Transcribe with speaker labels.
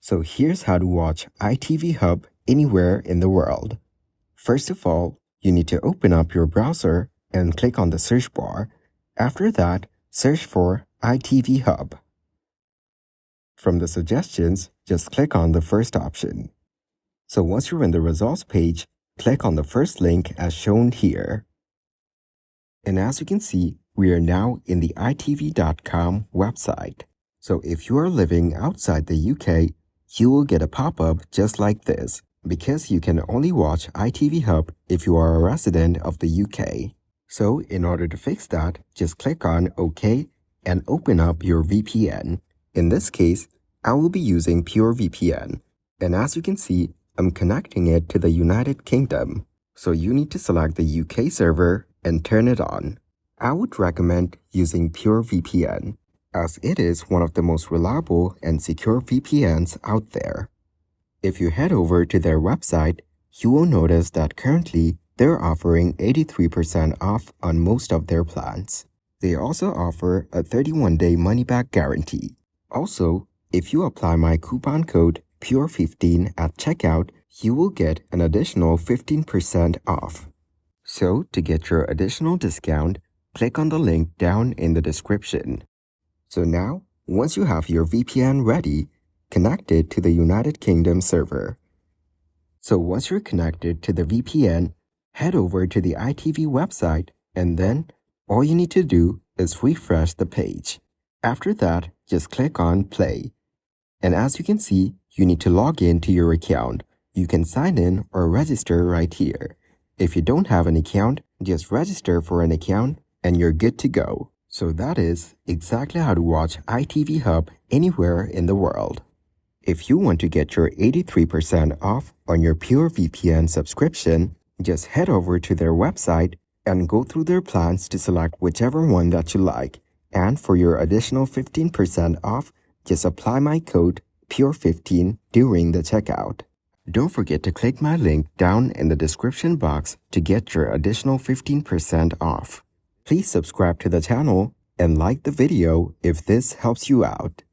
Speaker 1: So here's how to watch ITV Hub anywhere in the world. First of all, you need to open up your browser and click on the search bar. After that, search for ITV Hub. From the suggestions, just click on the first option. So once you're in the results page, click on the first link as shown here. And as you can see, we are now in the itv.com website. So if you are living outside the UK, you will get a pop-up just like this, because you can only watch ITV Hub if you are a resident of the UK. So in order to fix that, just click on OK and open up your VPN. In this case, I will be using Pure VPN. And as you can see, I'm connecting it to the United Kingdom. So you need to select the UK server and turn it on. I would recommend using Pure VPN, as it is one of the most reliable and secure VPNs out there. If you head over to their website, you will notice that currently they're offering 83% off on most of their plans. They also offer a 31-day money-back guarantee. Also, if you apply my coupon code PURE15 at checkout, you will get an additional 15% off. So, to get your additional discount, click on the link down in the description. So now, once you have your VPN ready, connect it to the United Kingdom server. So once you're connected to the VPN, head over to the ITV website, and then all you need to do is refresh the page. After that, just click on play. And as you can see, you need to log in to your account. You can sign in or register right here. If you don't have an account, just register for an account and you're good to go. So that is exactly how to watch ITV Hub anywhere in the world. If you want to get your 83% off on your Pure VPN subscription, just head over to their website and go through their plans to select whichever one that you like. And for your additional 15% off, just apply my code PURE15 during the checkout. Don't forget to click my link down in the description box to get your additional 15% off. Please subscribe to the channel and like the video if this helps you out.